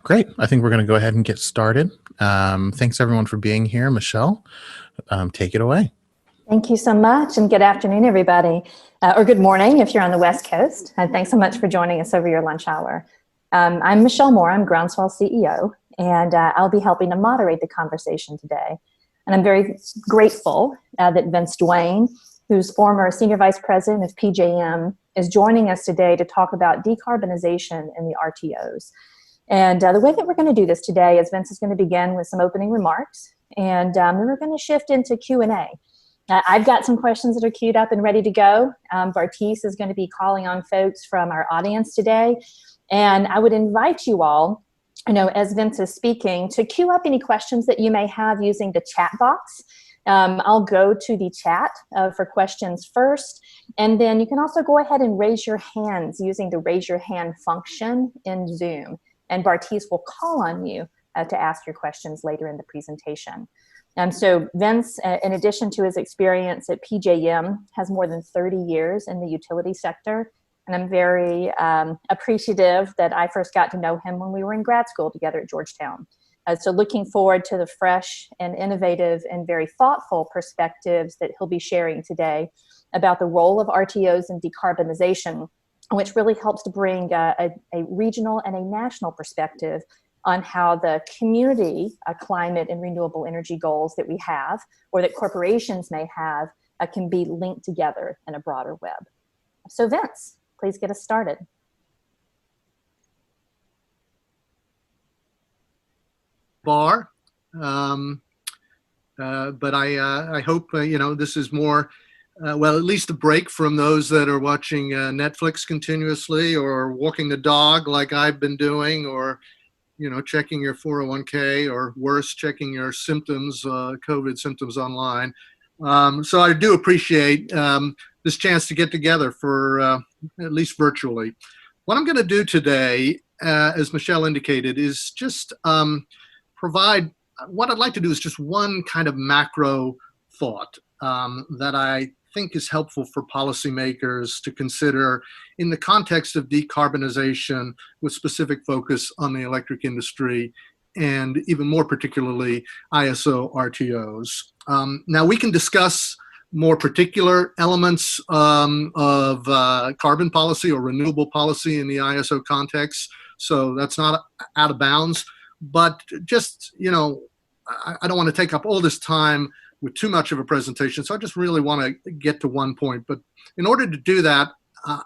Great. I think we're going to go ahead and get started. Thanks everyone for being here. Michelle, take it away. Thank you so much, and good afternoon, everybody, or good morning if you're on the West Coast. And thanks so much for joining us over your lunch hour. I'm Michelle Moore. I'm Groundswell CEO, and I'll be helping to moderate the conversation today. And I'm very grateful that Vincent Duane, who's former Senior Vice President of PJM, is joining us today to talk about decarbonization in the RTOs. And the way that we're going to do this today is Vince is going to begin with some opening remarks, and then we're going to shift into Q&A. I've got some questions that are queued up and ready to go. Bartice is going to be calling on folks from our audience today. And I would invite you all, as Vince is speaking, to queue up any questions that you may have using the chat box. I'll go to the chat for questions first. And then you can also go ahead and raise your hands using the raise your hand function in Zoom. And Bartice will call on you to ask your questions later in the presentation. So Vince, in addition to his experience at PJM, has more than 30 years in the utility sector. And I'm very appreciative that I first got to know him when we were in grad school together at Georgetown. So looking forward to the fresh and innovative and very thoughtful perspectives that he'll be sharing today about the role of RTOs in decarbonization, which really helps to bring a regional and a national perspective on how the community climate and renewable energy goals that we have, or that corporations may have, can be linked together in a broader web. So Vince, please get us started. But I hope, this is more, at least a break from those that are watching Netflix continuously, or walking the dog like I've been doing, or checking your 401k, or worse, checking your symptoms, COVID symptoms online. So I do appreciate this chance to get together for at least virtually. What I'm going to do today, as Michelle indicated, is just provide, what I'd like to do is just one kind of macro thought that I think is helpful for policymakers to consider in the context of decarbonization, with specific focus on the electric industry, and even more particularly ISO RTOs. Now we can discuss more particular elements of carbon policy or renewable policy in the ISO context, so that's not out of bounds. But just, I don't want to take up all this time with too much of a presentation, so I just really want to get to one point. But in order to do that,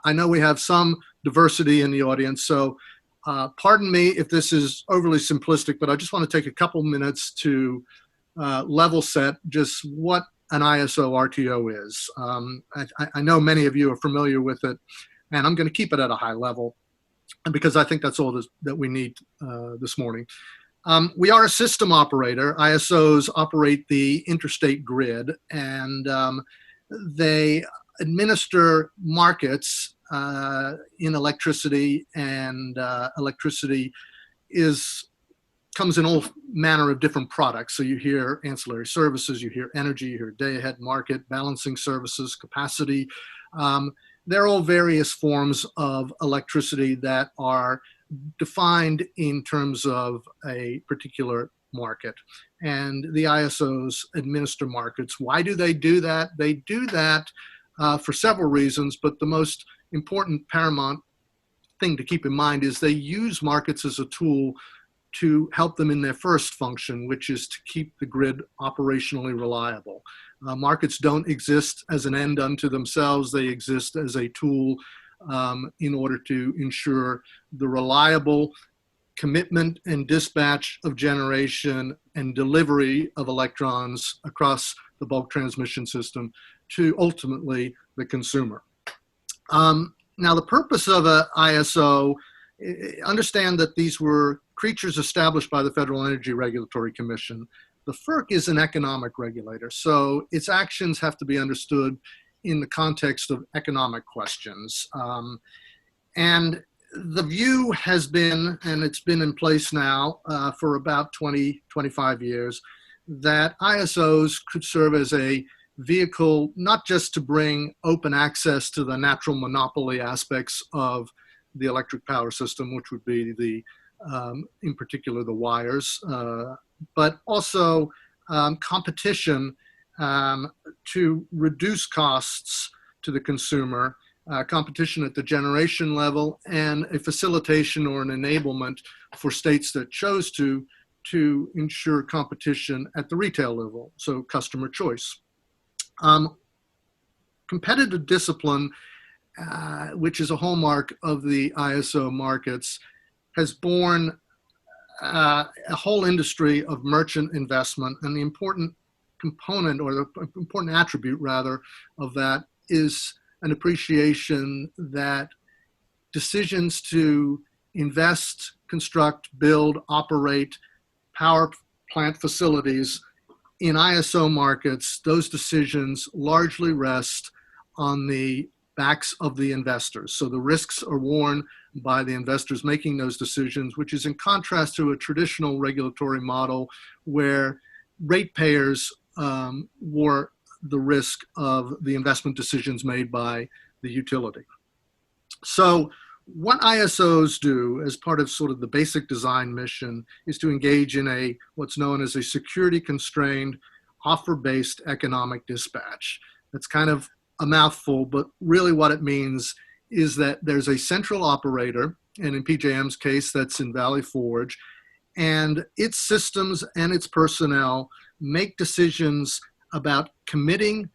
I know we have some diversity in the audience, so pardon me if this is overly simplistic, but I just want to take a couple minutes to level set just what an ISO RTO is. I know many of you are familiar with it, and I'm going to keep it at a high level, because I think that's all that we need this morning. We are a system operator. ISOs operate the interstate grid, and they administer markets in electricity, and electricity comes in all manner of different products. So you hear ancillary services, you hear energy, you hear day-ahead market, balancing services, capacity. They're all various forms of electricity that are defined in terms of a particular market. And the ISOs administer markets. Why do they do that? They do that for several reasons, but the most important, paramount thing to keep in mind is they use markets as a tool to help them in their first function, which is to keep the grid operationally reliable. Markets don't exist as an end unto themselves. They exist as a tool in order to ensure the reliable commitment and dispatch of generation and delivery of electrons across the bulk transmission system to ultimately the consumer. Now, the purpose of an ISO, understand that these were creatures established by the Federal Energy Regulatory Commission. The FERC is an economic regulator, so its actions have to be understood in the context of economic questions. And the view has been, and it's been in place now for about 20, 25 years, that ISOs could serve as a vehicle not just to bring open access to the natural monopoly aspects of the electric power system, which would be the in particular the wires, but also competition to reduce costs to the consumer, competition at the generation level, and a facilitation or an enablement for states that chose to ensure competition at the retail level, so customer choice. Competitive discipline, which is a hallmark of the ISO markets, has borne a whole industry of merchant investment, and the important component, or the important attribute rather, of that is an appreciation that decisions to invest, construct, build, operate power plant facilities in ISO markets, those decisions largely rest on the backs of the investors. So the risks are borne by the investors making those decisions, which is in contrast to a traditional regulatory model where ratepayers were the risk of the investment decisions made by the utility. So what ISOs do as part of sort of the basic design mission is to engage in what's known as a security constrained offer-based economic dispatch. That's kind of a mouthful, but really what it means is that there's a central operator, and in PJM's case, that's in Valley Forge, and its systems and its personnel make decisions about committing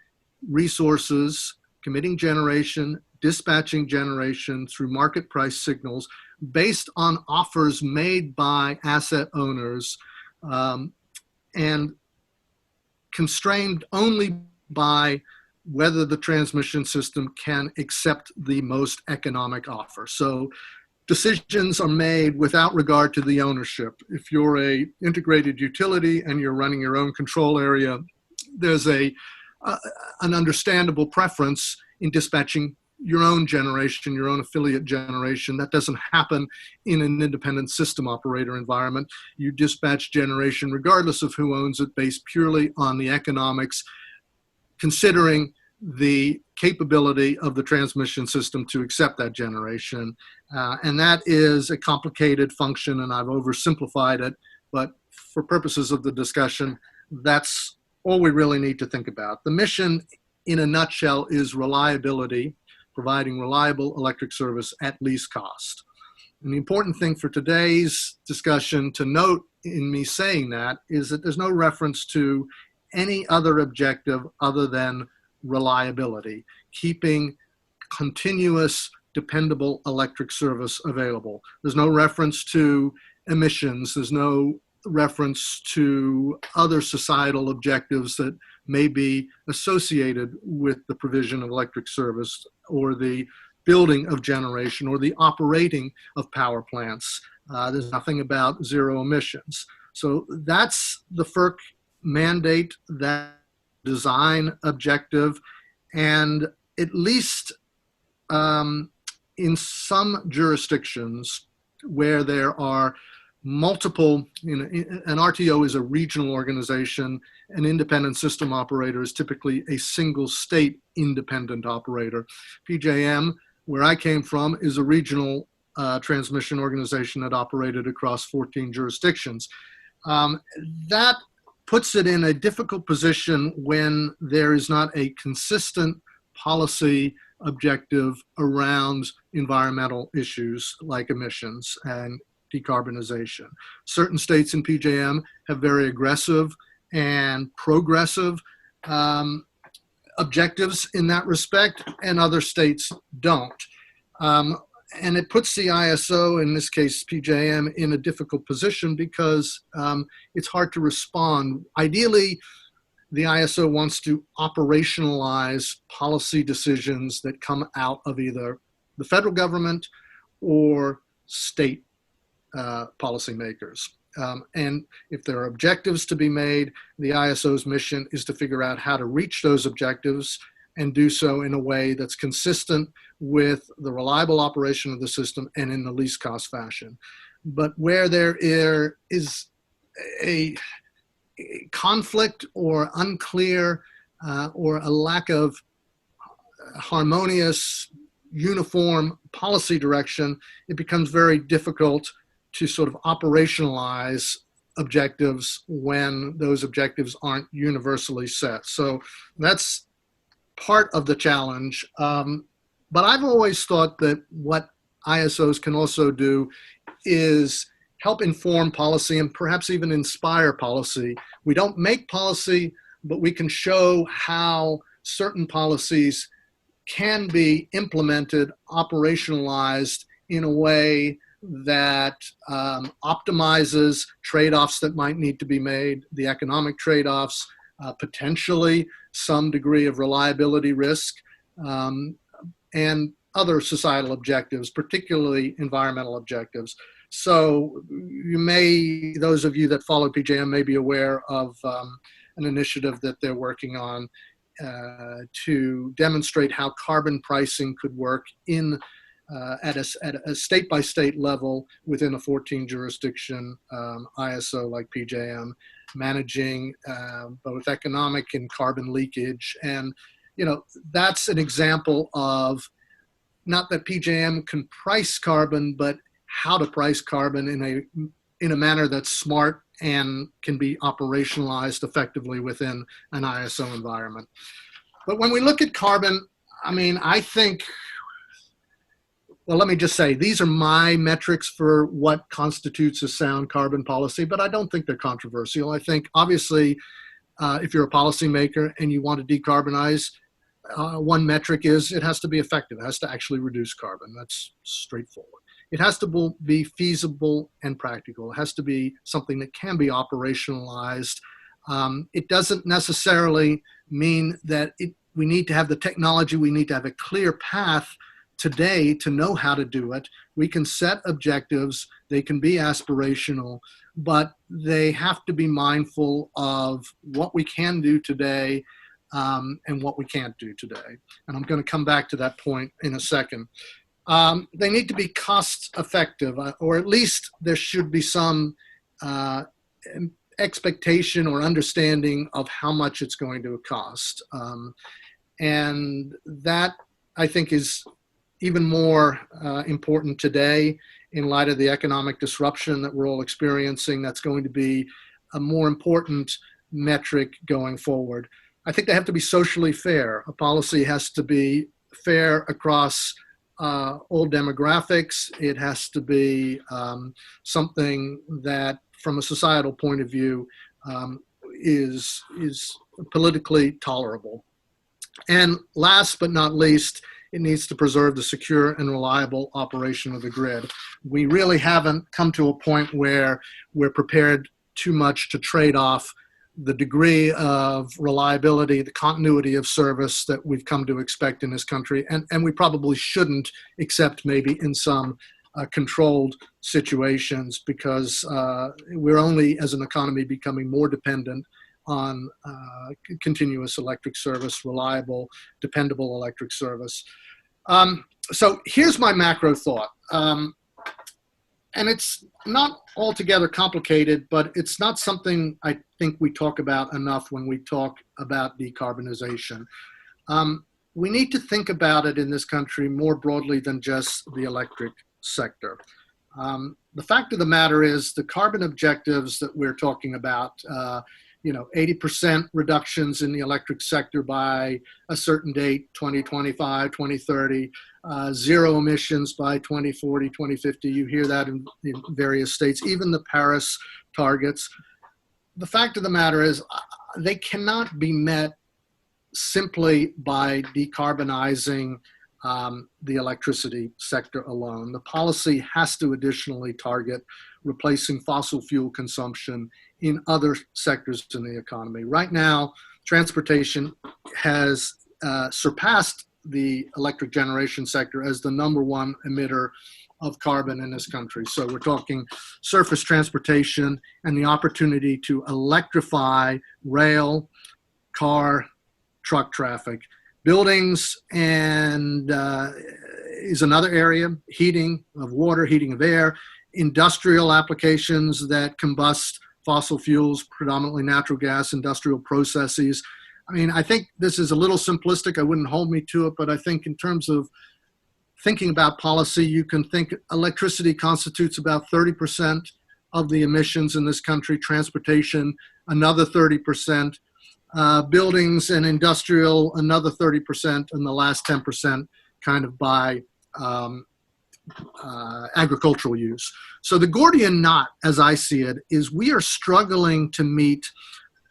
resources, committing generation, dispatching generation through market price signals based on offers made by asset owners, and constrained only by whether the transmission system can accept the most economic offer. So decisions are made without regard to the ownership. If you're a integrated utility and you're running your own control area, there's an understandable preference in dispatching your own generation, your own affiliate generation. That doesn't happen in an independent system operator environment. You dispatch generation regardless of who owns it, based purely on the economics, considering the capability of the transmission system to accept that generation. And that is a complicated function, and I've oversimplified it, but for purposes of the discussion, that's all we really need to think about. The mission, in a nutshell, is reliability, providing reliable electric service at least cost. And the important thing for today's discussion to note in me saying that is that there's no reference to any other objective other than reliability, keeping continuous, dependable electric service available. There's no reference to emissions. There's no reference to other societal objectives that may be associated with the provision of electric service or the building of generation or the operating of power plants. There's nothing about zero emissions. So that's the FERC mandate, that design objective, and at least in some jurisdictions where there are multiple, an RTO is a regional organization, an independent system operator is typically a single state independent operator. PJM, where I came from, is a regional transmission organization that operated across 14 jurisdictions. That puts it in a difficult position when there is not a consistent policy objective around environmental issues like emissions and decarbonization. Certain states in PJM have very aggressive and progressive objectives in that respect, and other states don't. And it puts the ISO, in this case PJM, in a difficult position because it's hard to respond. Ideally, the ISO wants to operationalize policy decisions that come out of either the federal government or state policymakers. And if there are objectives to be made, the ISO's mission is to figure out how to reach those objectives and do so in a way that's consistent with the reliable operation of the system and in the least cost fashion. But where there is a conflict or unclear or a lack of harmonious, uniform policy direction, it becomes very difficult to sort of operationalize objectives when those objectives aren't universally set. So that's part of the challenge. But I've always thought that what ISOs can also do is help inform policy and perhaps even inspire policy. We don't make policy, but we can show how certain policies can be implemented, operationalized in a way that optimizes trade-offs that might need to be made, the economic trade-offs, potentially some degree of reliability risk, and other societal objectives, particularly environmental objectives. So those of you that follow PJM may be aware of an initiative that they're working on to demonstrate how carbon pricing could work at a state-by-state level within a 14 jurisdiction ISO like PJM, managing both economic and carbon leakage. And, that's an example of not that PJM can price carbon, but how to price carbon in a manner that's smart and can be operationalized effectively within an ISO environment. But when we look at carbon, I think, well, let me just say, these are my metrics for what constitutes a sound carbon policy, but I don't think they're controversial. I think, obviously, if you're a policymaker and you want to decarbonize, one metric is it has to be effective. It has to actually reduce carbon. That's straightforward. It has to be feasible and practical. It has to be something that can be operationalized. It doesn't necessarily mean that we need to have the technology. We need to have a clear path today to know how to do it. We can set objectives. They can be aspirational, but they have to be mindful of what we can do today and what we can't do today. And I'm going to come back to that point in a second. They need to be cost effective, or at least there should be some expectation or understanding of how much it's going to cost. And that, I think, is even more important today in light of the economic disruption that we're all experiencing. That's going to be a more important metric going forward. I think they have to be socially fair. A policy has to be fair across all demographics. It has to be something that, from a societal point of view, is politically tolerable. And last but not least, it needs to preserve the secure and reliable operation of the grid. We really haven't come to a point where we're prepared too much to trade off the degree of reliability, the continuity of service that we've come to expect in this country. And we probably shouldn't, except maybe in some controlled situations, because we're only, as an economy, becoming more dependent on continuous electric service, reliable, dependable electric service. So here's my macro thought. And it's not altogether complicated, but it's not something I think we talk about enough when we talk about decarbonization. We need to think about it in this country more broadly than just the electric sector. The fact of the matter is the carbon objectives that we're talking about, 80% reductions in the electric sector by a certain date, 2025, 2030, zero emissions by 2040, 2050. You hear that in various states, even the Paris targets. The fact of the matter is they cannot be met simply by decarbonizing the electricity sector alone. The policy has to additionally target replacing fossil fuel consumption in other sectors in the economy. Right now, transportation has surpassed the electric generation sector as the #1 emitter of carbon in this country. So we're talking surface transportation and the opportunity to electrify rail, car, truck traffic. Buildings and is another area, heating of water, heating of air, industrial applications that combust fossil fuels, predominantly natural gas, industrial processes. I mean, I think this is a little simplistic. I wouldn't hold me to it, but I think in terms of thinking about policy, you can think electricity constitutes about 30% of the emissions in this country, transportation, another 30%, buildings and industrial, another 30%, and the last 10% kind of by agricultural use. So the Gordian knot, as I see it, is we are struggling to meet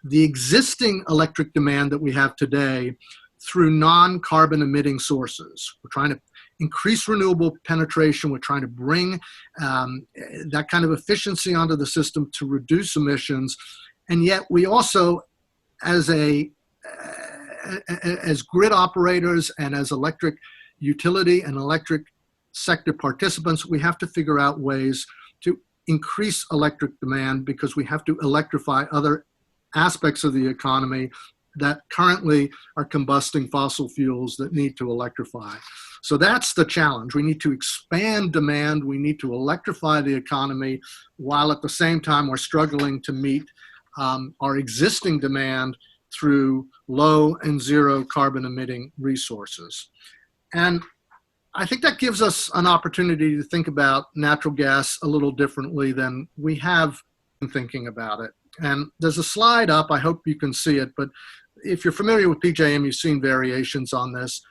the existing electric demand that we have today through non-carbon emitting sources. We're trying to increase renewable penetration. We're trying to bring that kind of efficiency onto the system to reduce emissions. And yet we also, as grid operators and as electric utility and electric sector participants, we have to figure out ways to increase electric demand because we have to electrify other aspects of the economy that currently are combusting fossil fuels that need to electrify. So that's the challenge. We need to expand demand. We need to electrify the economy while at the same time we're struggling to meet our existing demand through low and zero carbon emitting resources. And I think that gives us an opportunity to think about natural gas a little differently than we have been thinking about it. And there's a slide up, I hope you can see it, but if you're familiar with PJM, you've seen variations on this.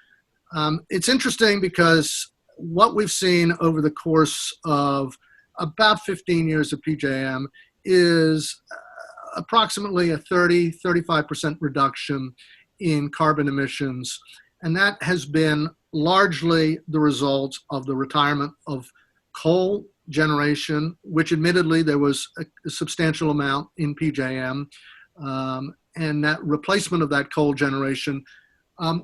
It's interesting because what we've seen over the course of about 15 years of PJM is approximately a 35% reduction in carbon emissions. And that has been largely the result of the retirement of coal generation, which admittedly there was a substantial amount in PJM, and that replacement of that coal generation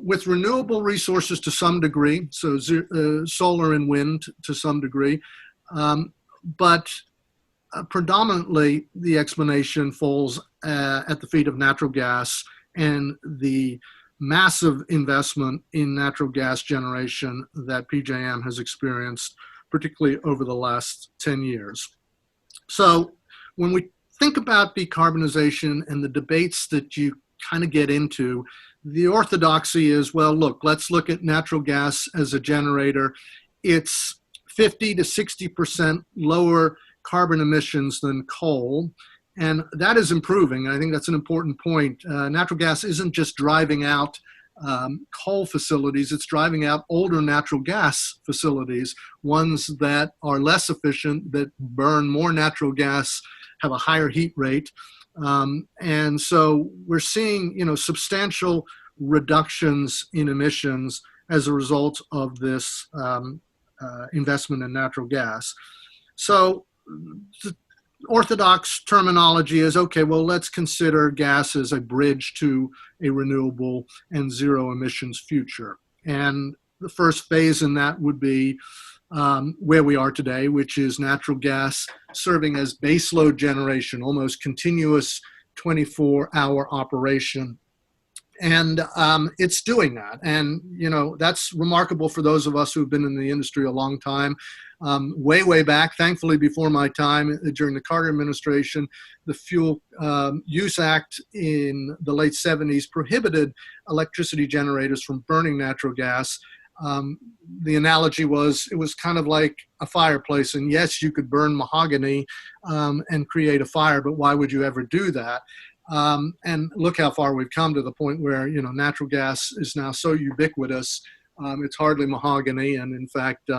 with renewable resources to some degree, so solar and wind to some degree, but predominantly the explanation falls at the feet of natural gas and the massive investment in natural gas generation that PJM has experienced, particularly over the last 10 years. So when we think about decarbonization and the debates that you kind of get into, the orthodoxy is, well, look, let's look at natural gas as a generator. It's 50 to 60% lower carbon emissions than coal. And that is improving. I think that's an important point. Natural gas isn't just driving out coal facilities, it's driving out older natural gas facilities, ones that are less efficient, that burn more natural gas, have a higher heat rate. And so we're seeing, substantial reductions in emissions as a result of this investment in natural gas. So the orthodox terminology is, okay, well, let's consider gas as a bridge to a renewable and zero emissions future. And the first phase in that would be where we are today, which is natural gas serving as baseload generation, almost continuous 24-hour operation. And it's doing that. And, that's remarkable for those of us who've been in the industry a long time. Way back, thankfully before my time, during the Carter administration, the Fuel Use Act in the late 70s prohibited electricity generators from burning natural gas. The analogy was, it was kind of like a fireplace, and yes, you could burn mahogany and create a fire, but why would you ever do that? And look how far we've come, to the point where, natural gas is now so ubiquitous. It's hardly mahogany, and in fact,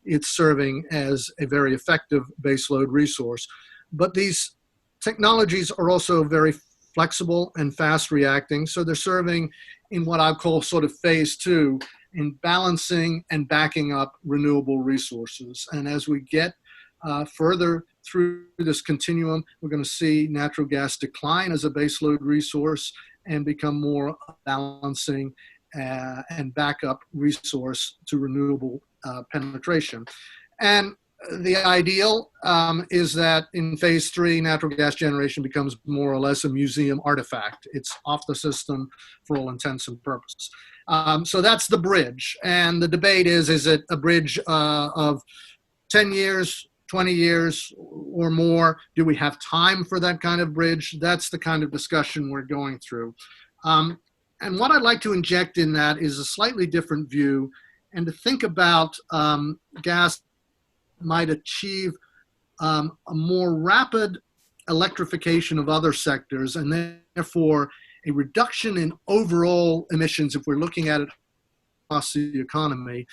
it's serving as a very effective baseload resource. But these technologies are also very flexible and fast reacting, so they're serving in what I call sort of phase two, in balancing and backing up renewable resources. And as we get further through this continuum, we're going to see natural gas decline as a baseload resource and become more balancing and backup resource to renewable penetration. And the ideal is that in phase three, natural gas generation becomes more or less a museum artifact. It's off the system for all intents and purposes. So that's the bridge. And the debate is it a bridge of 10 years, 20 years or more? Do we have time for that kind of bridge? That's the kind of discussion we're going through. And what I'd like to inject in that is a slightly different view, and to think about gas might achieve a more rapid electrification of other sectors, and therefore a reduction in overall emissions if we're looking at it across the economy,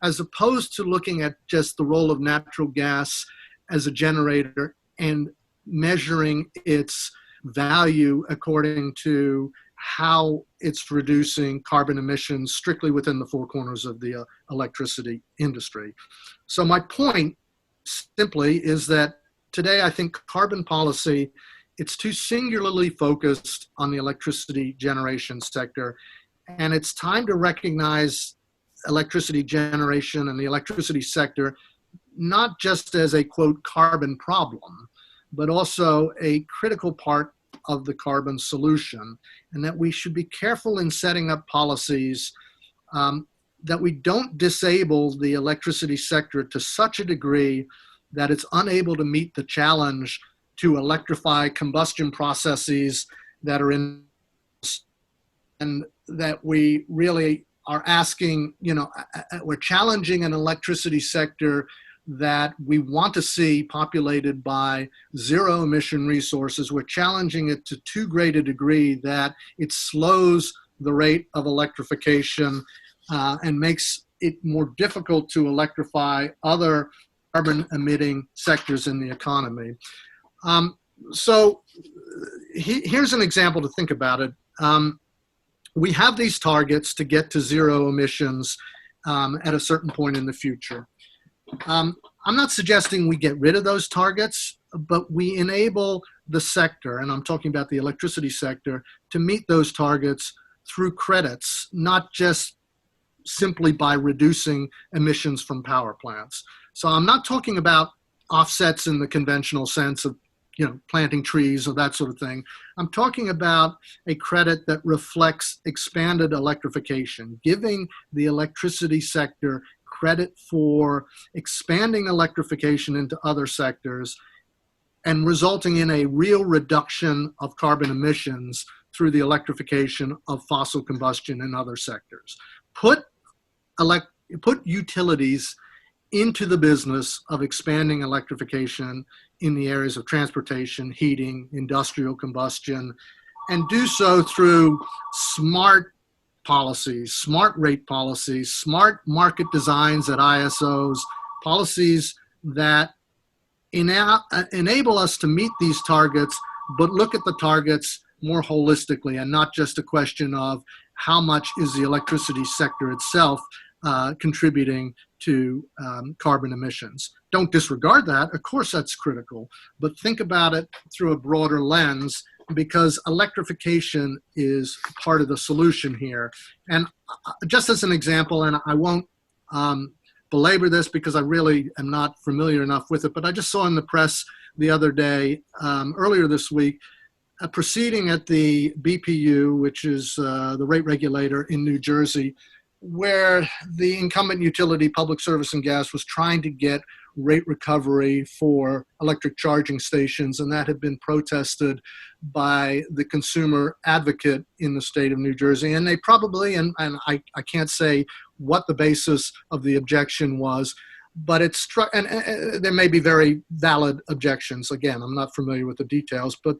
as opposed to looking at just the role of natural gas as a generator and measuring its value according to how it's reducing carbon emissions strictly within the four corners of the electricity industry. So my point simply is that today I think carbon policy, it's too singularly focused on the electricity generation sector, and it's time to recognize electricity generation and the electricity sector not just as a, quote, carbon problem, but also a critical part of the carbon solution, and that we should be careful in setting up policies that we don't disable the electricity sector to such a degree that it's unable to meet the challenge to electrify combustion processes that are in, and that we really are asking, we're challenging an electricity sector that we want to see populated by zero emission resources. We're challenging it to too great a degree that it slows the rate of electrification and makes it more difficult to electrify other carbon emitting sectors in the economy. So here's an example to think about it. We have these targets to get to zero emissions at a certain point in the future. I'm not suggesting we get rid of those targets, but we enable the sector, and I'm talking about the electricity sector, to meet those targets through credits, not just simply by reducing emissions from power plants. So I'm not talking about offsets in the conventional sense of planting trees or that sort of thing. I'm talking about a credit that reflects expanded electrification, giving the electricity sector credit for expanding electrification into other sectors and resulting in a real reduction of carbon emissions through the electrification of fossil combustion in other sectors. Put utilities into the business of expanding electrification in the areas of transportation, heating, industrial combustion, and do so through smart policies, smart rate policies, smart market designs at ISOs, policies that enable us to meet these targets, but look at the targets more holistically and not just a question of how much is the electricity sector itself contributing to carbon emissions. Don't disregard that. Of course, that's critical, but think about it through a broader lens, because electrification is part of the solution here. And just as an example, and I won't belabor this because I really am not familiar enough with it, but I just saw in the press the other day, earlier this week, a proceeding at the BPU, which is the rate regulator in New Jersey, where the incumbent utility, Public Service and Gas, was trying to get rate recovery for electric charging stations, and that had been protested by the consumer advocate in the state of New Jersey. And they probably, and I can't say what the basis of the objection was, but it struck, and there may be very valid objections. Again, I'm not familiar with the details, but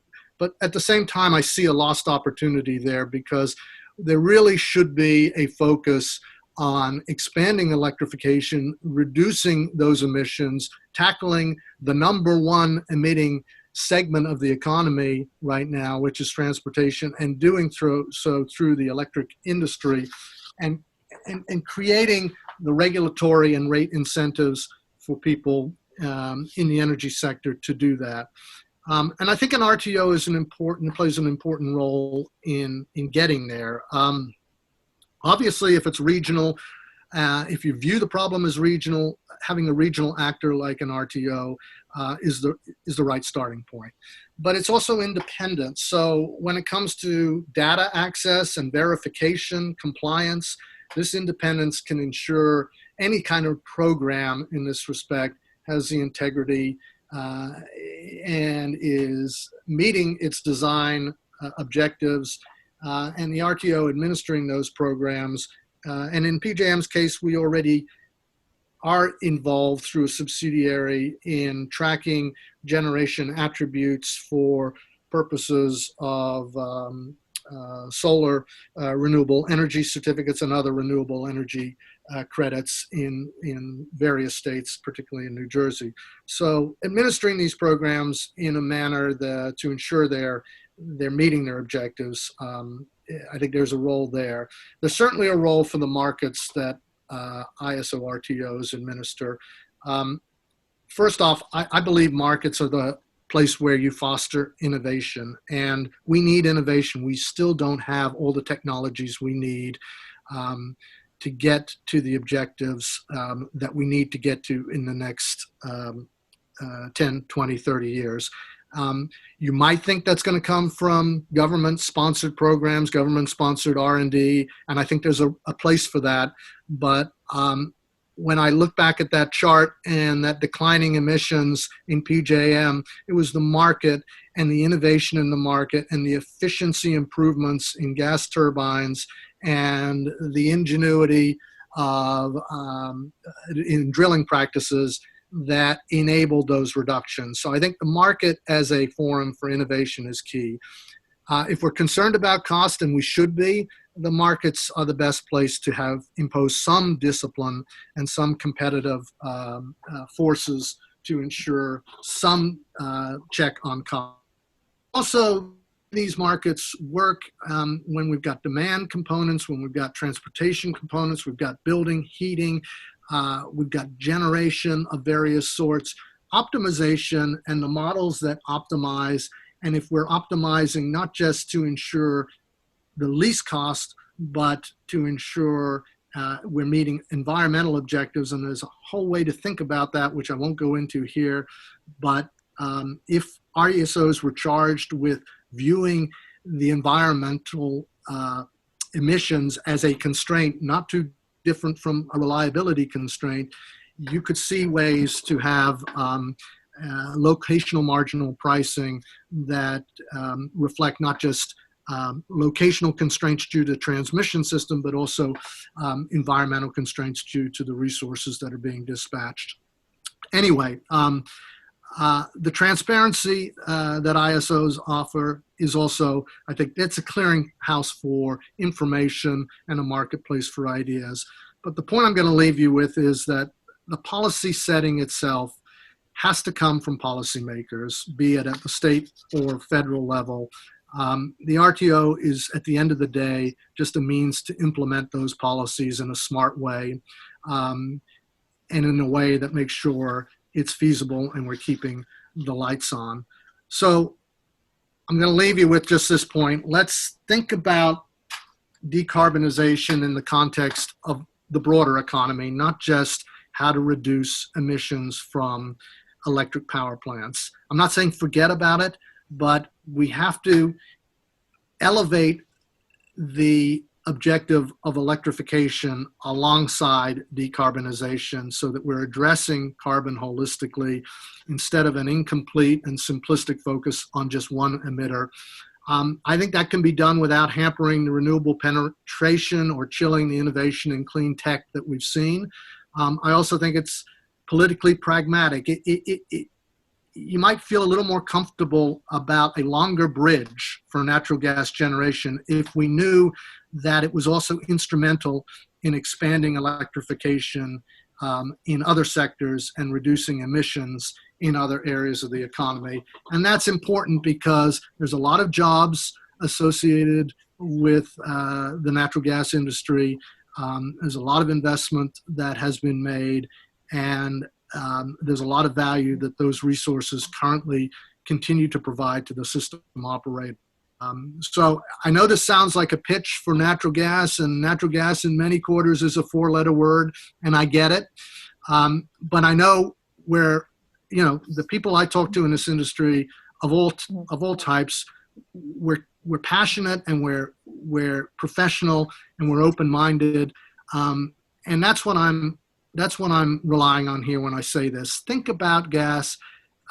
at the same time, I see a lost opportunity there, because there really should be a focus on expanding electrification, reducing those emissions, tackling the number one emitting segment of the economy right now, which is transportation, and doing so through the electric industry, and creating the regulatory and rate incentives for people in the energy sector to do that. And I think an RTO plays an important role in getting there. Obviously, if it's regional, if you view the problem as regional, having a regional actor like an RTO is the right starting point. But it's also independent. So when it comes to data access and verification, compliance, this independence can ensure any kind of program in this respect has the integrity and is meeting its design objectives, and the RTO administering those programs And in PJM's case, we already are involved through a subsidiary in tracking generation attributes for purposes of solar renewable energy certificates and other renewable energy credits in various states, particularly in New Jersey. So administering these programs in a manner to ensure they're meeting their objectives, I think there's a role there. There's certainly a role for the markets that ISO RTOs administer. First off, I believe markets are the place where you foster innovation, and we need innovation. We still don't have all the technologies we need to get to the objectives that we need to get to in the next 10, 20, 30 years. You might think that's going to come from government-sponsored programs, government-sponsored R&D, and I think there's a place for that. But when I look back at that chart and that declining emissions in PJM, it was the market and the innovation in the market and the efficiency improvements in gas turbines and the ingenuity of in drilling practices that enabled those reductions. So I think the market as a forum for innovation is key. If we're concerned about cost, and we should be, the markets are the best place to have imposed some discipline and some competitive forces to ensure some check on cost. Also, these markets work when we've got demand components, when we've got transportation components, we've got building, heating, we've got generation of various sorts, optimization, and the models that optimize. And if we're optimizing not just to ensure the least cost, but to ensure we're meeting environmental objectives, and there's a whole way to think about that, which I won't go into here. But if RESOs were charged with viewing the environmental emissions as a constraint, not too different from a reliability constraint, you could see ways to have locational marginal pricing that reflect not just locational constraints due to transmission system, but also environmental constraints due to the resources that are being dispatched. Anyway, the transparency that ISOs offer is also, I think, it's a clearinghouse for information and a marketplace for ideas. But the point I'm going to leave you with is that the policy setting itself has to come from policymakers, be it at the state or federal level. The RTO is, at the end of the day, just a means to implement those policies in a smart way and in a way that makes sure it's feasible and we're keeping the lights on. So I'm going to leave you with just this point. Let's think about decarbonization in the context of the broader economy, not just how to reduce emissions from electric power plants. I'm not saying forget about it, but we have to elevate the objective of electrification alongside decarbonization so that we're addressing carbon holistically instead of an incomplete and simplistic focus on just one emitter. I think that can be done without hampering the renewable penetration or chilling the innovation in clean tech that we've seen. I also think it's politically pragmatic. You might feel a little more comfortable about a longer bridge for natural gas generation if we knew that it was also instrumental in expanding electrification in other sectors and reducing emissions in other areas of the economy. And that's important because there's a lot of jobs associated with the natural gas industry. There's a lot of investment that has been made, and there's a lot of value that those resources currently continue to provide to the system operator. So I know this sounds like a pitch for natural gas, and natural gas in many quarters is a four-letter word, and I get it. But I know where, you know, the people I talk to in this industry of all types, we're passionate and we're professional and we're open-minded, and that's what I'm relying on here when I say this. Think about gas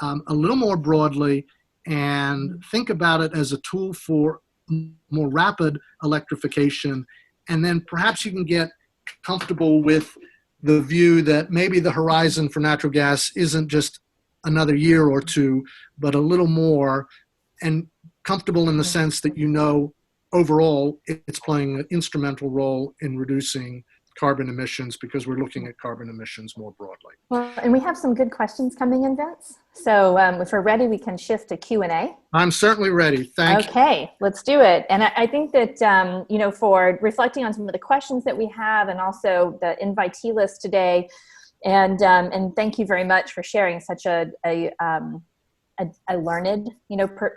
a little more broadly, and think about it as a tool for more rapid electrification. And then perhaps you can get comfortable with the view that maybe the horizon for natural gas isn't just another year or two, but a little more, and comfortable in the sense that overall it's playing an instrumental role in reducing carbon emissions because we're looking at carbon emissions more broadly. Well, and we have some good questions coming in, Vince. So if we're ready, we can shift to Q&A. I'm certainly ready. Thank you. Okay, let's do it. And I think that, for reflecting on some of the questions that we have and also the invitee list today, and thank you very much for sharing such a learned,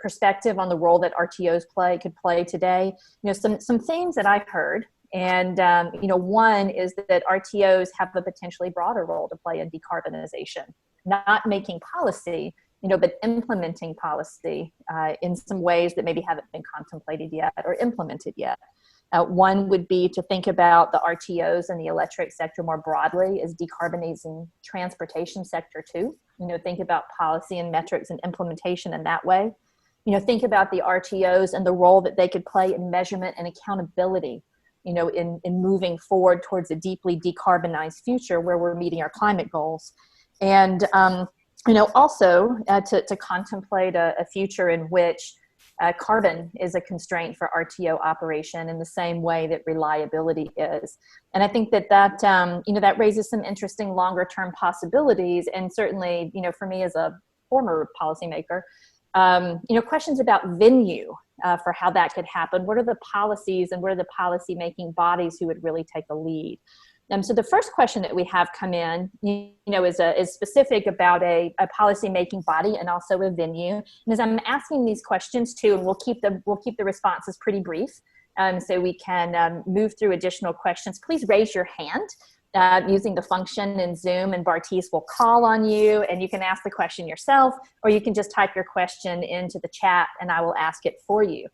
perspective on the role that RTOs could play today. Some themes that I've heard. And, one is that RTOs have a potentially broader role to play in decarbonization, not making policy, but implementing policy in some ways that maybe haven't been contemplated yet or implemented yet. One would be to think about the RTOs and the electric sector more broadly as decarbonizing transportation sector too. Think about policy and metrics and implementation in that way. Think about the RTOs and the role that they could play in measurement and accountability, in moving forward towards a deeply decarbonized future where we're meeting our climate goals. And, also to contemplate a future in which carbon is a constraint for RTO operation in the same way that reliability is. And I think that raises some interesting longer term possibilities. And certainly, for me as a former policymaker, questions about venue for how that could happen. What are the policies and what are the policy making bodies who would really take a lead? So the first question that we have come in, is specific about a policy making body and also a venue. And as I'm asking these questions too, and we'll keep the responses pretty brief, so we can move through additional questions. Please raise your hand using the function in Zoom, and Bartiz will call on you, and you can ask the question yourself, or you can just type your question into the chat, and I will ask it for you.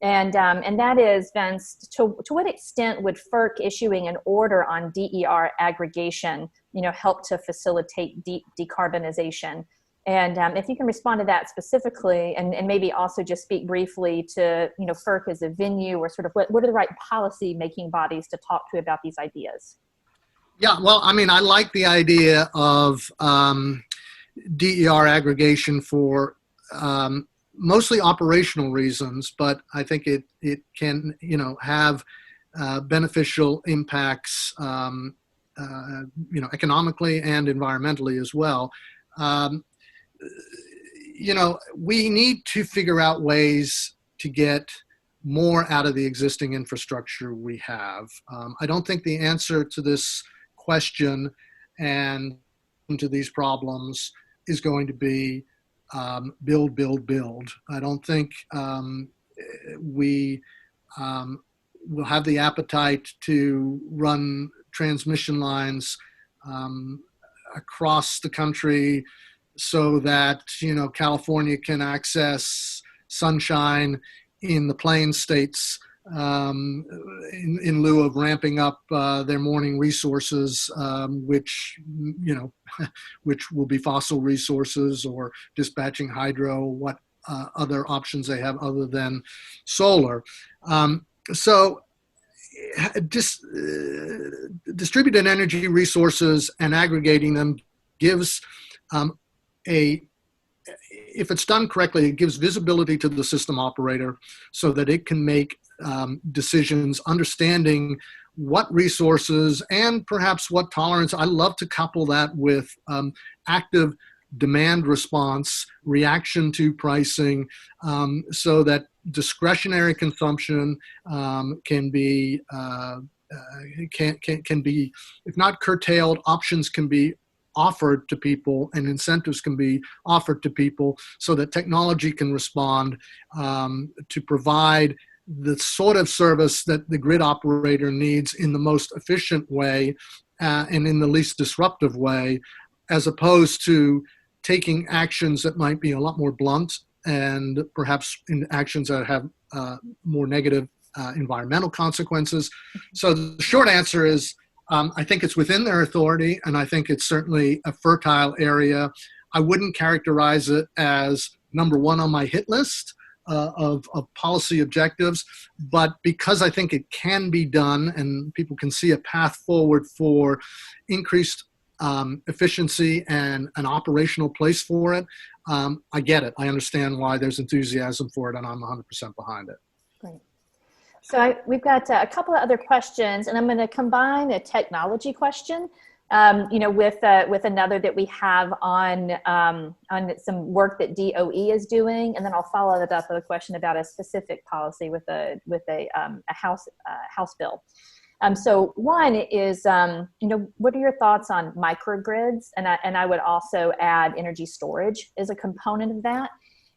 And that is, Vince, to what extent would FERC issuing an order on DER aggregation, help to facilitate decarbonization? And if you can respond to that specifically, and maybe also just speak briefly to, FERC as a venue, or sort of what are the right policy making bodies to talk to about these ideas? Yeah, well, I like the idea of DER aggregation for mostly operational reasons, but I think it can, have beneficial impacts, economically and environmentally as well. We need to figure out ways to get more out of the existing infrastructure we have. I don't think the answer to this question and to these problems is going to be build, build, build. I don't think we will have the appetite to run transmission lines across the country so that, California can access sunshine in the Plains states in lieu of ramping up their morning resources, which will be fossil resources, or dispatching hydro, what other options they have other than solar. Distributed energy resources and aggregating them gives if it's done correctly, it gives visibility to the system operator so that it can make decisions, understanding what resources and perhaps what tolerance. I love to couple that with active demand response, reaction to pricing, so that discretionary consumption can be, if not curtailed, options can be offered to people and incentives can be offered to people so that technology can respond to provide the sort of service that the grid operator needs in the most efficient way and in the least disruptive way, as opposed to taking actions that might be a lot more blunt and perhaps in actions that have more negative environmental consequences. So the short answer is, I think it's within their authority, and I think it's certainly a fertile area. I wouldn't characterize it as number one on my hit list, of policy objectives. But because I think it can be done and people can see a path forward for increased efficiency and an operational place for it, I get it. I understand why there's enthusiasm for it, and I'm 100% behind it. Great. So we've got a couple of other questions, and I'm going to combine a technology question, with another that we have on some work that DOE is doing, and then I'll follow it up with a question about a specific policy with a House bill. So one is, what are your thoughts on microgrids? And I would also add energy storage as a component of that.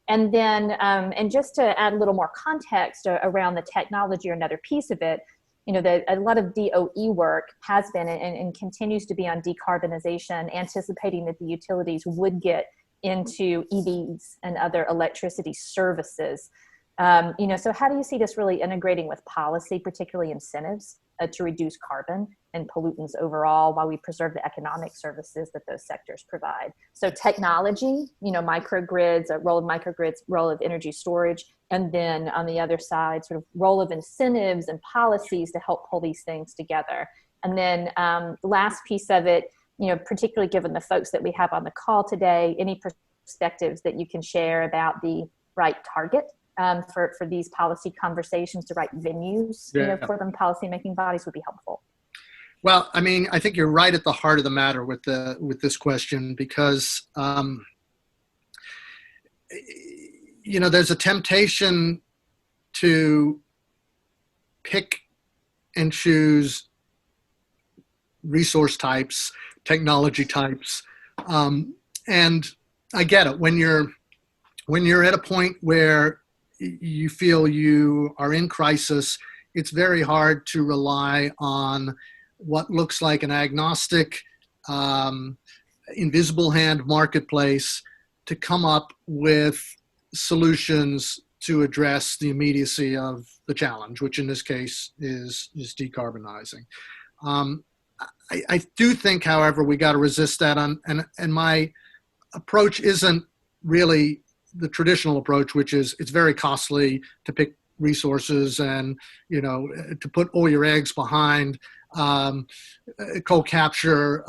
And then, and just to add a little more context around the technology or another piece of it, a lot of DOE work has been and continues to be on decarbonization, anticipating that the utilities would get into EVs and other electricity services. So how do you see this really integrating with policy, particularly incentives to reduce carbon and pollutants overall while we preserve the economic services that those sectors provide? So technology, microgrids, role of microgrids, role of energy storage, and then on the other side, sort of role of incentives and policies to help pull these things together. And then last piece of it, particularly given the folks that we have on the call today, any perspectives that you can share about the right target for these policy conversations, the right venues for them policy-making bodies would be helpful. Well, I mean, I think you're right at the heart of the matter with this question, because there's a temptation to pick and choose resource types, technology types, and I get it. When you're at a point where you feel you are in crisis, it's very hard to rely on what looks like an agnostic, invisible hand marketplace to come up with solutions to address the immediacy of the challenge, which in this case is decarbonizing. I do think, however, we got to resist that, and my approach isn't really the traditional approach, which is it's very costly to pick resources and to put all your eggs behind carbon capture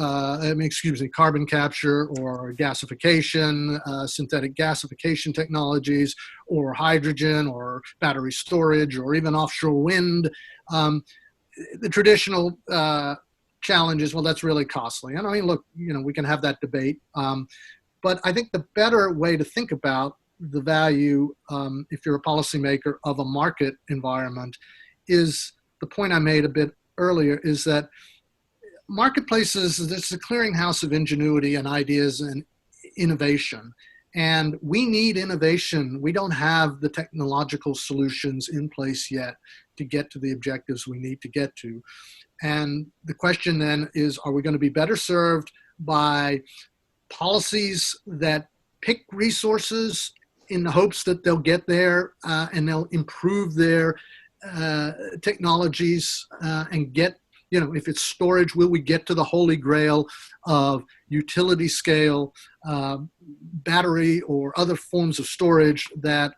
or gasification, synthetic gasification technologies, or hydrogen or battery storage, or even offshore wind. The traditional challenge is, well, that's really costly. And I mean, look, we can have that debate. But I think the better way to think about the value, if you're a policymaker, of a market environment is the point I made a bit earlier, is that marketplaces, it's a clearinghouse of ingenuity and ideas and innovation. And we need innovation. We don't have the technological solutions in place yet to get to the objectives we need to get to. And the question then is, are we going to be better served by policies that pick resources in the hopes that they'll get there and they'll improve their technologies and get, if it's storage, will we get to the holy grail of utility scale battery or other forms of storage that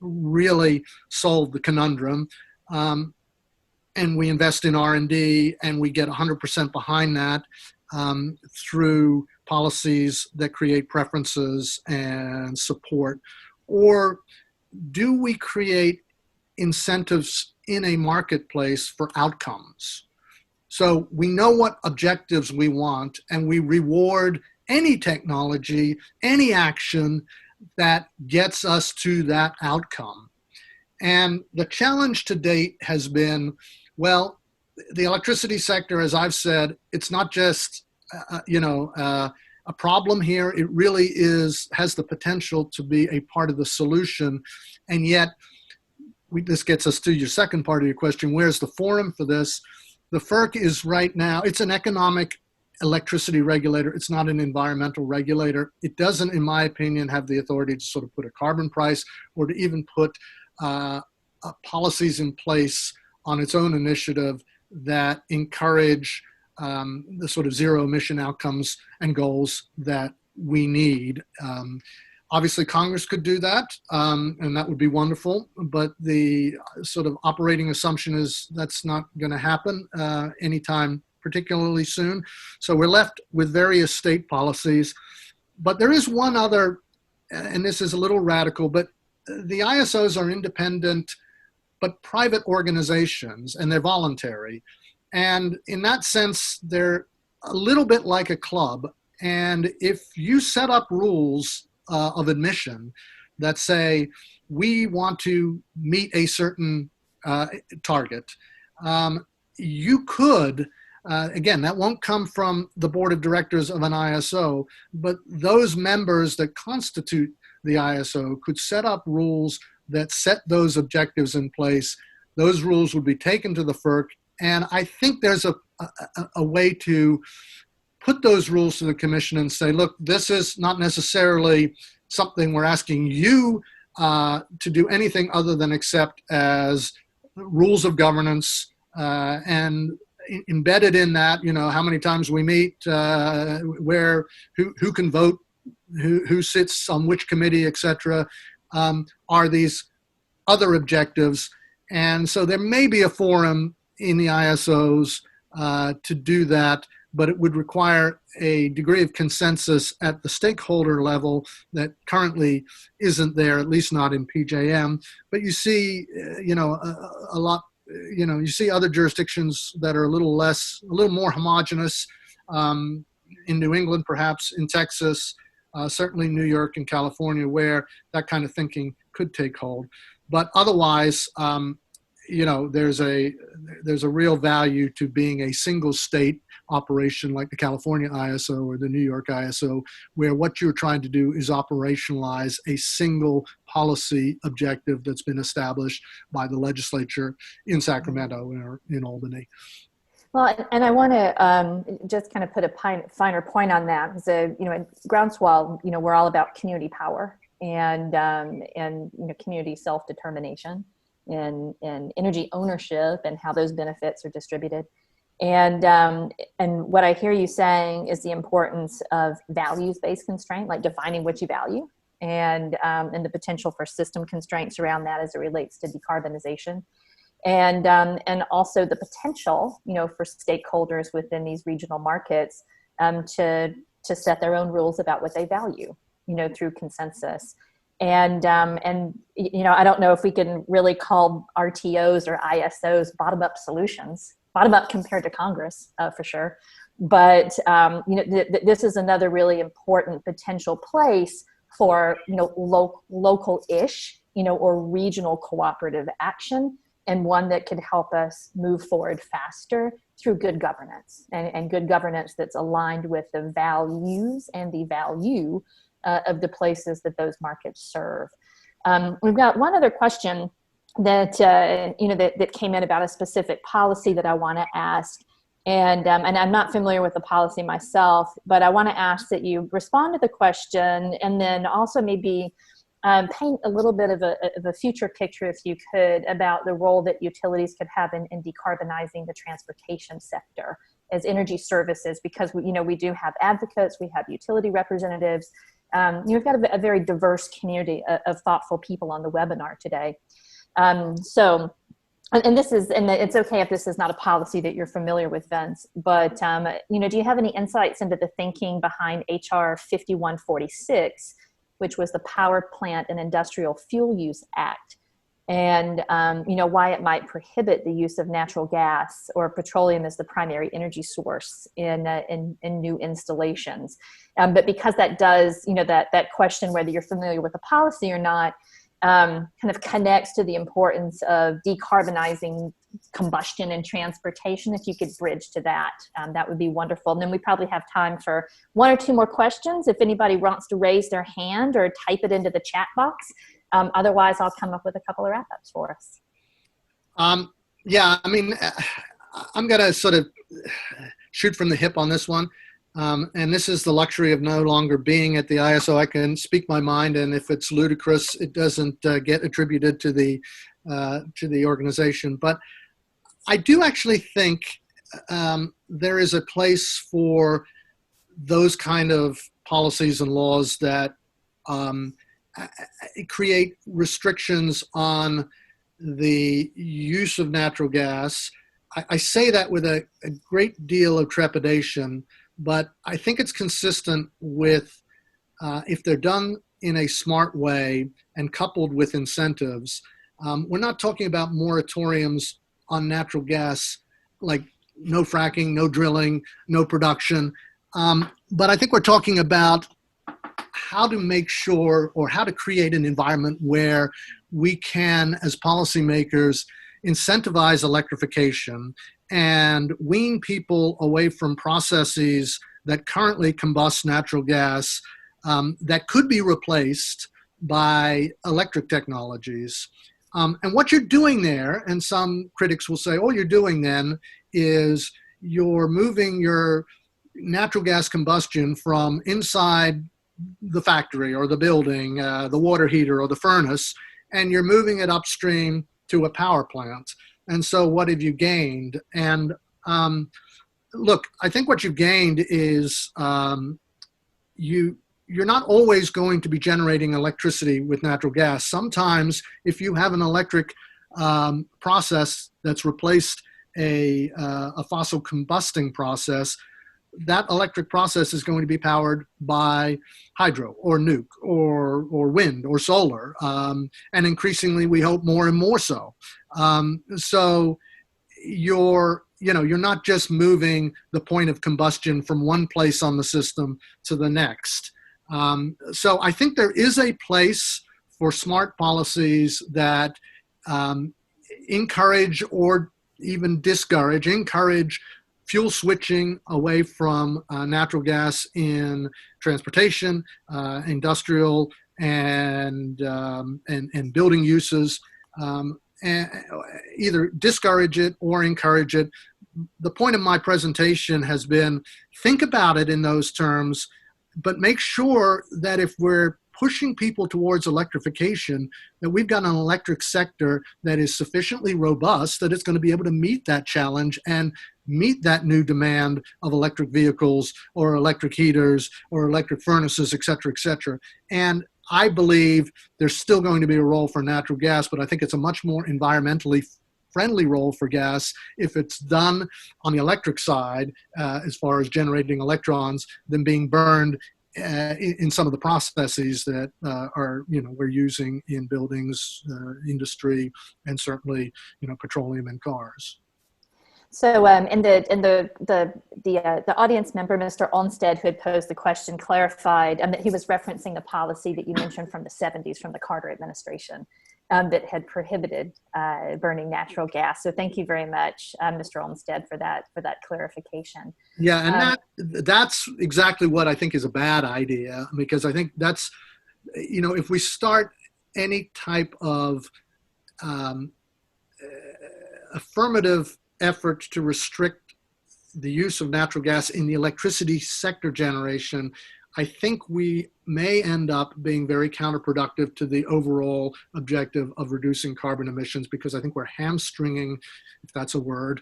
really solve the conundrum? And we invest in R&D and we get 100% behind that through policies that create preferences and support? Or do we create incentives in a marketplace for outcomes? So we know what objectives we want, and we reward any technology, any action that gets us to that outcome. And the challenge to date has been, well, the electricity sector, as I've said, it's not just a problem here. It really has the potential to be a part of the solution. And yet, this gets us to your second part of your question, where's the forum for this? The FERC is right now, it's an economic electricity regulator. It's not an environmental regulator. It doesn't, in my opinion, have the authority to sort of put a carbon price or to even put policies in place on its own initiative that encourage the sort of zero emission outcomes and goals that we need. Obviously, Congress could do that, and that would be wonderful. But the sort of operating assumption is that's not going to happen anytime particularly soon. So we're left with various state policies. But there is one other, and this is a little radical, but the ISOs are independent but private organizations, and they're voluntary. And in that sense, they're a little bit like a club. And if you set up rules of admission that say, we want to meet a certain target, you could, again, that won't come from the board of directors of an ISO, but those members that constitute the ISO could set up rules that set those objectives in place. Those rules would be taken to the FERC. And I think there's a way to put those rules to the commission and say, look, this is not necessarily something we're asking you to do anything other than accept as rules of governance, and embedded in that, you know, how many times we meet, where, who can vote, who sits on which committee, et cetera, are these other objectives. And so there may be a forum in the ISOs to do that, but it would require a degree of consensus at the stakeholder level that currently isn't there, at least not in PJM. But you see, you know, a lot, you know, you see other jurisdictions that are a little more homogenous, in New England, perhaps in Texas, certainly New York and California, where that kind of thinking could take hold. But otherwise, you know, there's a real value to being a single state operation like the California ISO or the New York ISO, where what you're trying to do is operationalize a single policy objective that's been established by the legislature in Sacramento or in Albany. Well, and I want to just kind of put a finer point on that. So, you know, at Groundswell, you know, we're all about community power and you know, community self-determination and energy ownership and how those benefits are distributed. And what I hear you saying is the importance of values-based constraint, like defining what you value, and the potential for system constraints around that as it relates to decarbonization. And also the potential, you know, for stakeholders within these regional markets to set their own rules about what they value, you know, through consensus. And you know, I don't know if we can really call RTOs or ISOs bottom-up solutions, bottom-up compared to Congress, for sure. But you know, this is another really important potential place for, you know, local-ish, you know, or regional cooperative action, and one that could help us move forward faster through good governance, and good governance that's aligned with the values and the value of the places that those markets serve. We've got one other question that you know, that came in about a specific policy that I want to ask, and I'm not familiar with the policy myself, but I want to ask that you respond to the question, and then also maybe paint a little bit of a future picture, if you could, about the role that utilities could have in decarbonizing the transportation sector as energy services, because we, you know, we do have advocates, we have utility representatives. You've got a very diverse community of thoughtful people on the webinar today. So, and it's okay if this is not a policy that you're familiar with, Vince, but you know, do you have any insights into the thinking behind HR 5146, which was the Power Plant and Industrial Fuel Use Act, and you know, why it might prohibit the use of natural gas or petroleum as the primary energy source in new installations? But because that does, you know, that question, whether you're familiar with the policy or not, kind of connects to the importance of decarbonizing combustion and transportation. If you could bridge to that, that would be wonderful. And then we probably have time for one or two more questions if anybody wants to raise their hand or type it into the chat box. Otherwise, I'll come up with a couple of wrap-ups for us. Yeah, I mean, I'm going to sort of shoot from the hip on this one. And this is the luxury of no longer being at the ISO. I can speak my mind, and if it's ludicrous, it doesn't get attributed to the organization. But I do actually think there is a place for those kind of policies and laws that create restrictions on the use of natural gas. I say that with a great deal of trepidation, but I think it's consistent with if they're done in a smart way and coupled with incentives. We're not talking about moratoriums on natural gas, like no fracking, no drilling, no production. But I think we're talking about how to make sure, or how to create an environment where we can, as policymakers, incentivize electrification and wean people away from processes that currently combust natural gas that could be replaced by electric technologies. And what you're doing there, and some critics will say, all you're doing then is you're moving your natural gas combustion from inside the factory or the building, the water heater or the furnace, and you're moving it upstream to a power plant. And so what have you gained? And look, I think what you've gained is you're not always going to be generating electricity with natural gas. Sometimes if you have an electric process that's replaced a fossil combusting process, that electric process is going to be powered by hydro or nuke or wind or solar, and increasingly we hope more and more so. So you're not just moving the point of combustion from one place on the system to the next. So I think there is a place for smart policies that encourage or even encourage fuel switching away from natural gas in transportation, industrial, and building uses, and either discourage it or encourage it. The point of my presentation has been, think about it in those terms, but make sure that if we're pushing people towards electrification, that we've got an electric sector that is sufficiently robust that it's going to be able to meet that challenge and meet that new demand of electric vehicles or electric heaters or electric furnaces, et cetera, et cetera. And I believe there's still going to be a role for natural gas, but I think it's a much more environmentally friendly role for gas if it's done on the electric side, as far as generating electrons, than being burned in some of the processes that we're using in buildings, industry, and certainly petroleum and cars. So, and the audience member, Mr. Olmsted, who had posed the question, clarified that he was referencing the policy that you mentioned from the 70s, from the Carter administration, that had prohibited burning natural gas. So, thank you very much, Mr. Olmsted, for that clarification. Yeah, and that's exactly what I think is a bad idea, because I think that's, if we start any type of affirmative effort to restrict the use of natural gas in the electricity sector generation, I think we may end up being very counterproductive to the overall objective of reducing carbon emissions, because I think we're hamstringing, if that's a word,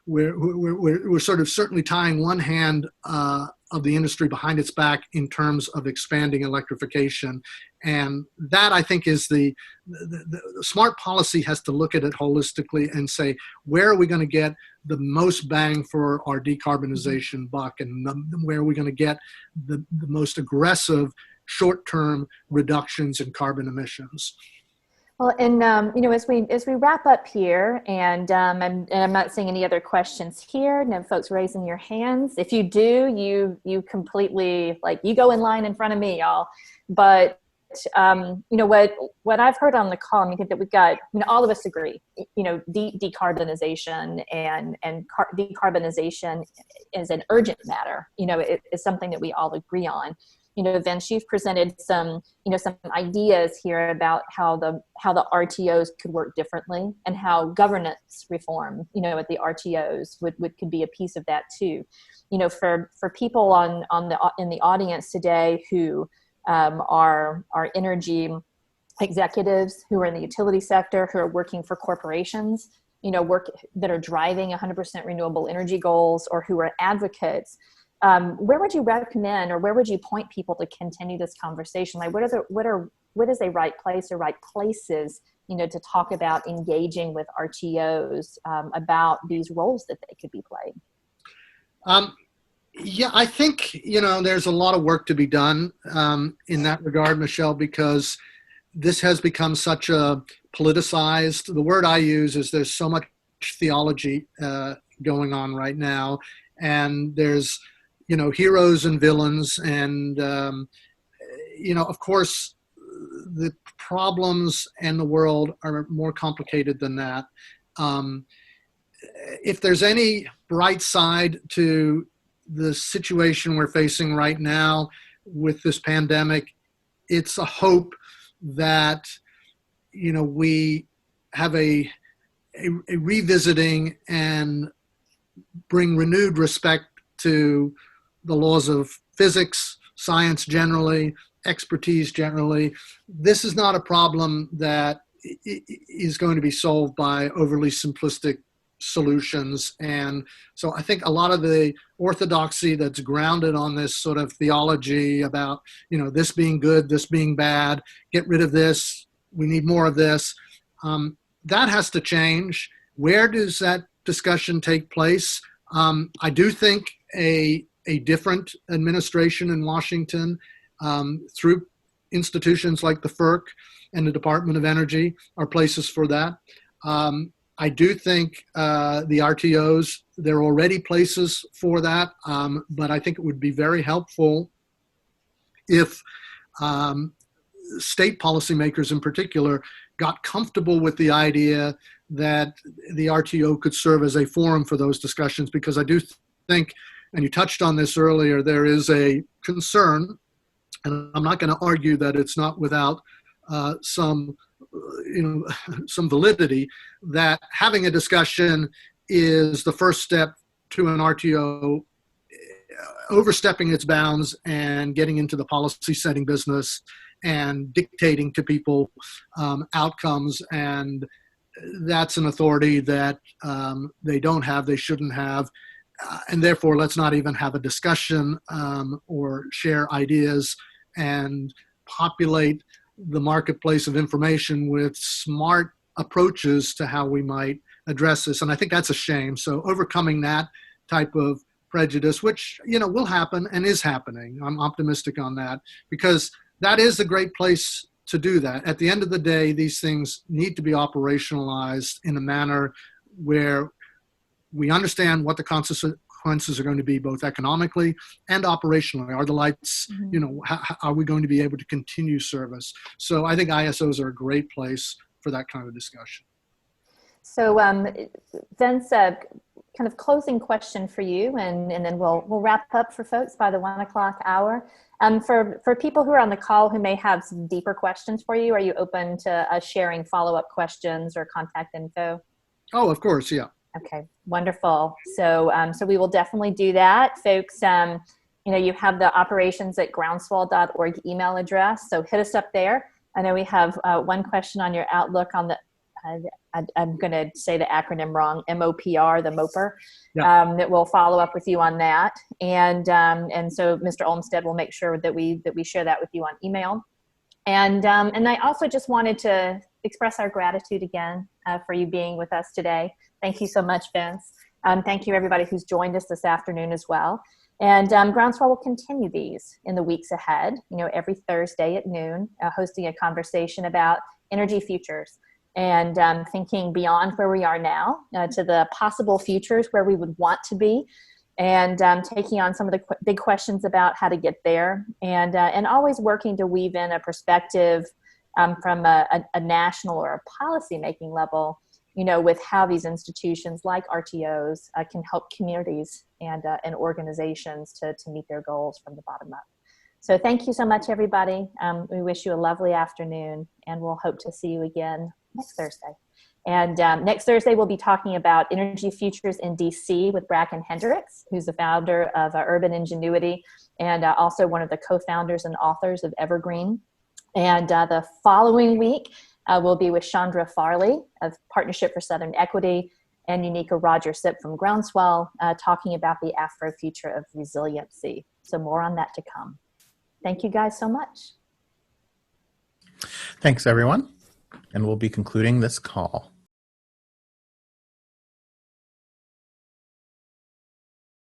we're sort of certainly tying one hand of the industry behind its back in terms of expanding electrification. And that, I think, is the smart policy has to look at it holistically and say, where are we going to get the most bang for our decarbonization buck, and where are we going to get the most aggressive short-term reductions in carbon emissions? Well, and as we wrap up here, and I'm not seeing any other questions here. No folks raising your hands. If you do, you completely, you go in line in front of me, y'all. But what I've heard on the call, I think that we've got, all of us agree, decarbonization and decarbonization is an urgent matter. It is something that we all agree on. Vince, you've presented some ideas here about how the RTOs could work differently, and how governance reform, at the RTOs could be a piece of that too. For people in the audience today who are energy executives, who are in the utility sector, who are working for corporations, that are driving 100% renewable energy goals, or who are advocates. where would you recommend, or where would you point people to continue this conversation? Like, what is a right place or right places, to talk about engaging with RTOs about these roles that they could be playing? Yeah, I think, there's a lot of work to be done in that regard, Michelle, because this has become such a politicized, the word I use is there's so much theology going on right now, and there's, heroes and villains, and, of course, the problems and the world are more complicated than that. If there's any bright side to the situation we're facing right now with this pandemic, it's a hope that, we have a revisiting and bring renewed respect to the laws of physics, science generally, expertise generally. This is not a problem that is going to be solved by overly simplistic solutions. And so I think a lot of the orthodoxy that's grounded on this sort of theology about, this being good, this being bad, get rid of this, we need more of this, that has to change. Where does that discussion take place? I do think a different administration in Washington, through institutions like the FERC and the Department of Energy, are places for that. I do think the RTOs, there are already places for that, but I think it would be very helpful if state policymakers in particular got comfortable with the idea that the RTO could serve as a forum for those discussions, because I do think, and you touched on this earlier, there is a concern, and I'm not going to argue that it's not without some validity, that having a discussion is the first step to an RTO overstepping its bounds and getting into the policy setting business and dictating to people outcomes. And that's an authority that they don't have, they shouldn't have. And therefore, let's not even have a discussion or share ideas and populate the marketplace of information with smart approaches to how we might address this. And I think that's a shame. So overcoming that type of prejudice, which, will happen and is happening, I'm optimistic on that, because that is a great place to do that. At the end of the day, these things need to be operationalized in a manner where we understand what the consequences are going to be, both economically and operationally. Are the lights, how are we going to be able to continue service? So I think ISOs are a great place for that kind of discussion. So Vince, kind of closing question for you, and then we'll wrap up for folks by the 1 o'clock hour. For people who are on the call who may have some deeper questions for you, are you open to sharing follow-up questions or contact info? Oh, of course, yeah. Okay, wonderful. So we will definitely do that. Folks, you have the operations@groundswell.org email address, so hit us up there. I know we have one question on your outlook on the, I'm going to say the acronym wrong, MOPR, the MOPR, yeah. That we'll follow up with you on that. And so Mr. Olmsted will make sure that we share that with you on email. And I also just wanted to express our gratitude again for you being with us today. Thank you so much, Vince. Thank you, everybody who's joined us this afternoon as well. And Groundswell will continue these in the weeks ahead, every Thursday at noon, hosting a conversation about energy futures and thinking beyond where we are now to the possible futures where we would want to be, and taking on some of the big questions about how to get there, and always working to weave in a perspective from a national or a policy-making level, with how these institutions like RTOs can help communities and organizations to meet their goals from the bottom up. So thank you so much, everybody. We wish you a lovely afternoon, and we'll hope to see you again next Thursday. And next Thursday, we'll be talking about energy futures in DC with Bracken Hendricks, who's the founder of Urban Ingenuity and also one of the co-founders and authors of Evergreen. And the following week, we'll be with Chandra Farley of Partnership for Southern Equity, and Unica Roger Sipp from Groundswell, talking about the Afro future of resiliency. So more on that to come. Thank you guys so much. Thanks, everyone. And we'll be concluding this call.